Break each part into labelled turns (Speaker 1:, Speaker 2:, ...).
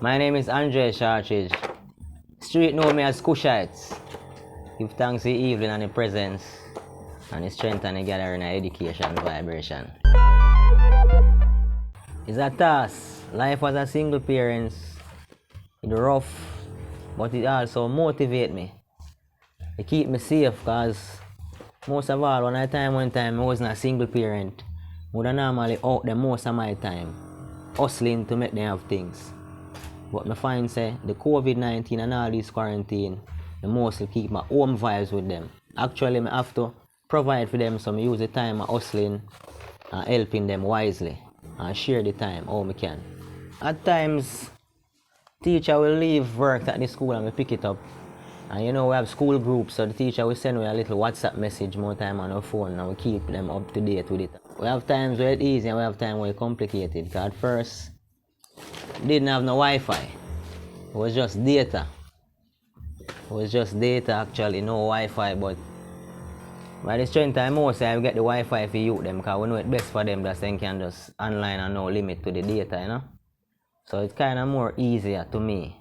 Speaker 1: My name is Andre Shortridge. Street know me as Cushites. Give thanks to the evening and the presence and the strength and the gathering of education vibration. It's a task. Life as a single parent, it's rough, but it also motivates me. It keeps me safe because most of all, one time I wasn't a single parent. I would normally out there most of my time, hustling to make them have things. But I find say the COVID-19 and all this quarantine, I mostly keep my home vibes with them. Actually, I have to provide for them, so I use the time of hustling and helping them wisely and share the time how I can. At times, teacher will leave work at the school and we pick it up. And you know, we have school groups, so the teacher will send me a little WhatsApp message more time on our phone and we keep them up to date with it. We have times where it's easy and we have times where it's complicated. Because at first, didn't have no Wi-Fi. It was just data. It was just data actually, no Wi-Fi, but by the strength of most I get the Wi-Fi for you them because we know it's best for them that they can just online and no limit to the data, you know. So it's kind of more easier to me.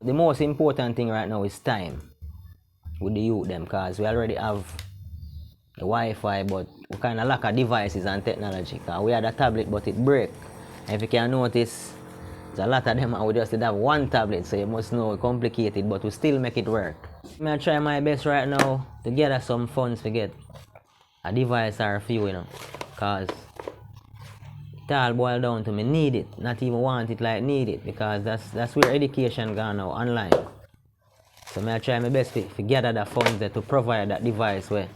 Speaker 1: The most important thing right now is time with the youth them because we already have the Wi-Fi but we kind of lack of devices and technology because we had a tablet but it break. And if you can notice, there's a lot of them and we just did have one tablet, so you must know it's complicated but we still make it work. I try my best right now to gather some funds to get a device or a few, you know, because it all boils down to me need it, not even want it like need it, because that's where education gone now, online. So I try my best to gather the funds there to provide that device where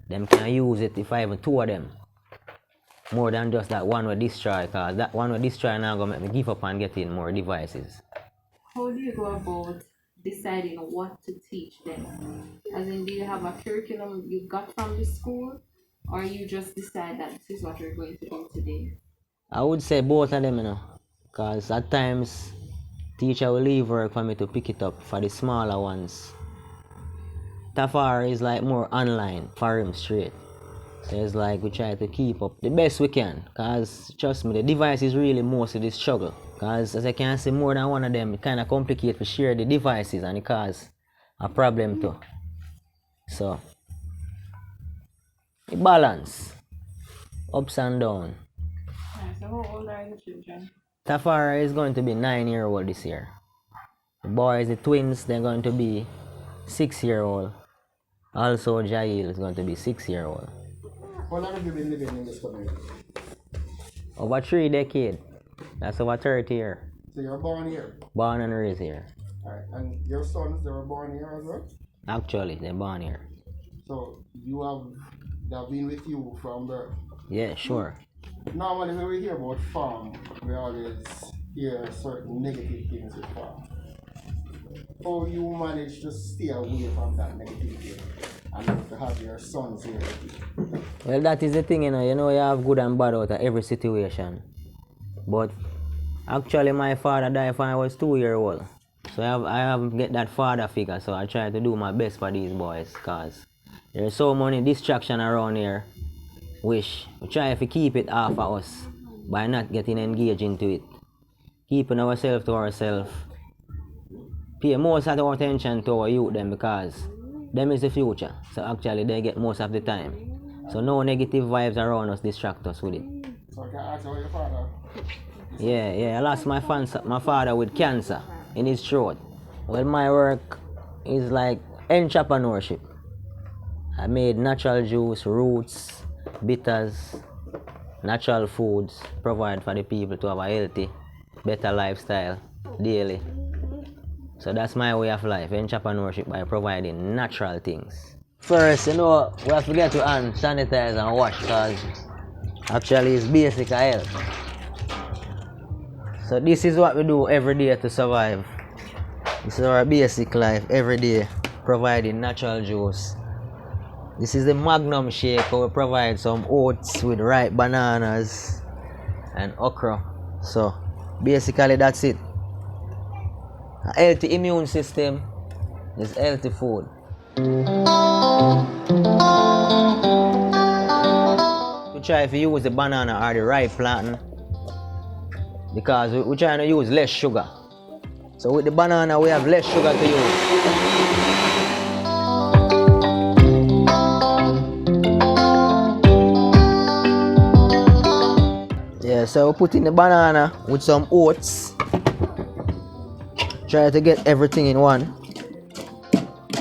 Speaker 1: them can use it if I even two of them. More than just that one will destroy, because that one will destroy now gonna make me give up and get in more devices.
Speaker 2: How do you go about deciding what to teach them? As in, do you have a curriculum you got from the school, or you just decide that this is what you're going to do today?
Speaker 1: I would say both of them, you know, because at times teacher will leave work for me to pick it up for the smaller ones. Tafar is like more online for him straight. So it's like we try to keep up the best we can, because trust me, the device is really mostly the struggle. Because as I can see, more than one of them, it kind of complicated to share the devices and it cause a problem too. So, the balance, ups and downs.
Speaker 2: So how old are the children?
Speaker 1: Tafara is going to be 9-year-old this year. The boys, the twins, they're going to be 6-year-old. Also, Jail is going to be 6-year-old.
Speaker 3: How long have you been living in this community?
Speaker 1: Over 3 decades. That's over 30 years.
Speaker 3: So you're born here?
Speaker 1: Born and raised here.
Speaker 3: Alright, and your sons, they were born here as well?
Speaker 1: Actually, they're born here.
Speaker 3: So they've been with you from birth?
Speaker 1: Yeah, sure.
Speaker 3: Normally when we hear about farm, we always hear certain negative things with farm. How you manage to stay away from that negativity and to have your sons here with you?
Speaker 1: Well, that is the thing, you know you have good and bad out of every situation. But actually my father died when I was 2-year-old. So I haven't get that father figure, so I try to do my best for these boys because there's so many distraction around here. We try to keep it off of us by not getting engaged into it. Keeping ourselves to ourselves. Pay most of our attention to our youth them because them is the future. So actually they get most of the time. So no negative vibes around us distract us with it.
Speaker 3: So I can ask you about your father?
Speaker 1: Yeah, I lost my father with cancer in his throat. Well, my work is like entrepreneurship. I made natural juice, roots, bitters, natural foods, provide for the people to have a healthy, better lifestyle daily. So that's my way of life, entrepreneurship, by providing natural things. First, we have to get to hand, sanitize and wash because actually it's basic health. So this is what we do every day to survive. This is our basic life every day, providing natural juice. This is the Magnum shake where we provide some oats with ripe bananas and okra. So basically that's it. A healthy immune system is healthy food. We try to use the banana or the ripe plantain because we're trying to use less sugar. So with the banana, we have less sugar to use. Yeah, so we put in the banana with some oats. Try to get everything in one,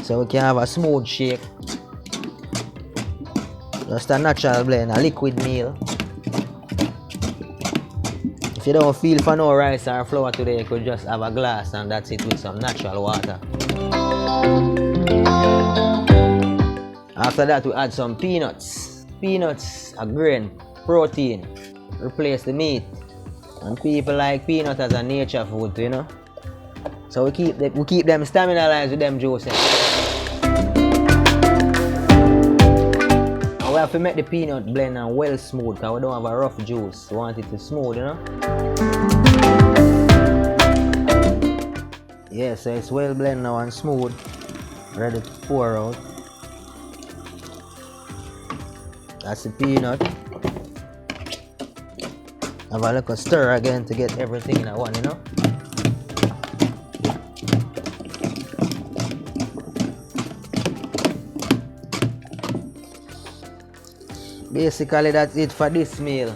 Speaker 1: so we can have a smooth shake. Just a natural blend, a liquid meal. If you don't feel for no rice or flour today, you could just have a glass and that's it with some natural water. After that, we add some peanuts. Peanuts are grain, protein, replace the meat. And people like peanut as a nature food, you know. So we keep them stamina with them juices. And we have to make the peanut blend and well smooth because we don't have a rough juice. We want it to smooth, you know. Yeah, so it's well blended now and smooth. Ready to pour out. That's the peanut. Have a little stir again to get everything in one, you know. Basically, that's it for this meal.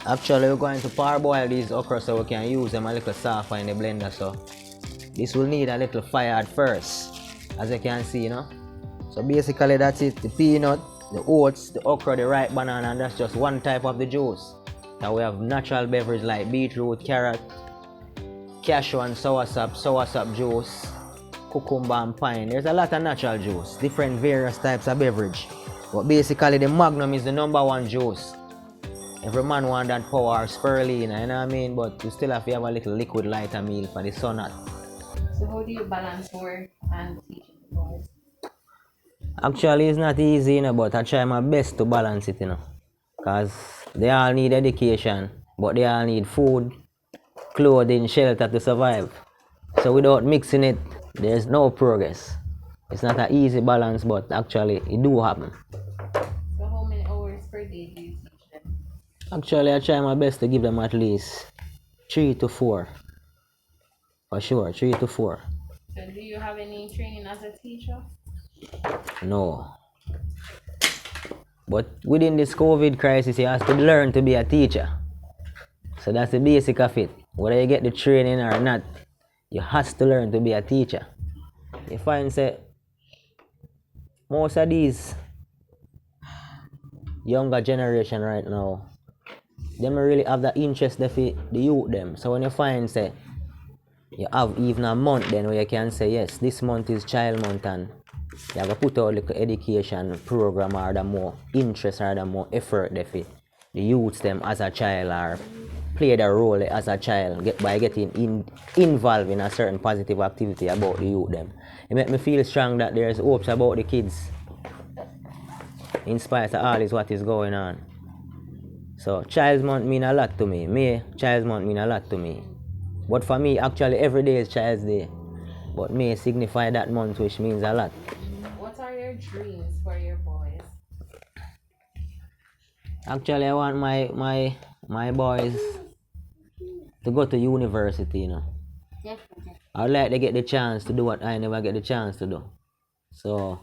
Speaker 1: Actually, we're going to parboil these okra so we can use them a little softer in the blender. So this will need a little fire at first, as you can see, you know. So basically, that's it. The peanut, the oats, the okra, the ripe banana, and that's just one type of the juice. Now we have natural beverage like beetroot, carrot, cashew and soursop juice, cucumber and pine. There's a lot of natural juice, different various types of beverage. But basically the Magnum is the #1 juice. Every man wants that power spirulina, you know what I mean? But you still have to have a little liquid lighter meal for the sun out.
Speaker 2: So how do you balance work and teaching the boys?
Speaker 1: Actually, it's not easy, you know, but I try my best to balance it, you know. Because they all need education, but they all need food, clothing, shelter to survive. So without mixing it, there's no progress. It's not an easy balance, but actually it do happen.
Speaker 2: So how many hours per day do you teach them?
Speaker 1: Actually, I try my best to give them at least 3 to 4. For sure, 3 to 4.
Speaker 2: So do you have any training as a teacher?
Speaker 1: No. But within this COVID crisis, you have to learn to be a teacher. So that's the basic of it. Whether you get the training or not, you have to learn to be a teacher. You find say most of these younger generation right now, they don't really have the interest for the youth them. So when you find say you have even a month then where you can say yes, this month is child month and you have to put out like education program or the more interest or the more effort they fit the youths them as a child or play the role as a child by getting involved in a certain positive activity about the youth them. It make me feel strong that there's hopes about the kids in spite of all this what is going on. So Child's Month mean a lot to me. Child's Month mean a lot to me. But for me, actually every day is Child's Day. But May signify that month, which means a lot.
Speaker 2: What are your dreams for your boys?
Speaker 1: Actually, I want my boys to go to university, you know. I'd like to get the chance to do what I never get the chance to do. So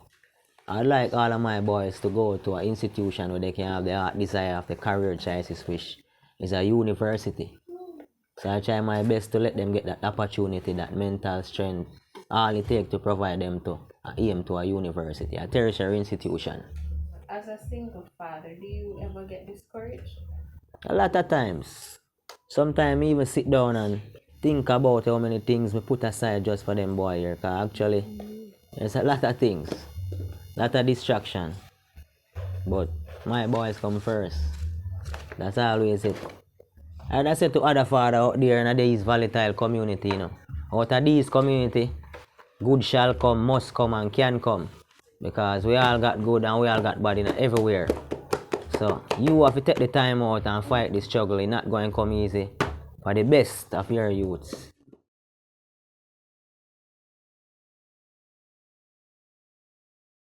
Speaker 1: I'd like all of my boys to go to an institution where they can have the heart desire of the career choices, which is a university. So I try my best to let them get that opportunity, that mental strength, all it takes to provide them to aim to a university, a tertiary institution.
Speaker 2: As a single father, do you ever get discouraged?
Speaker 1: A lot of times. Sometimes I even sit down and think about how many things we put aside just for them boy here. Because actually, there's a lot of things, a lot of distraction. But my boys come first. That's always it. And I said to other fathers out there in these volatile community, you know, out of these community, good shall come, must come, and can come. Because we all got good and we all got bad in everywhere. So you have to take the time out and fight this struggle. It's not going to come easy for the best of your youths.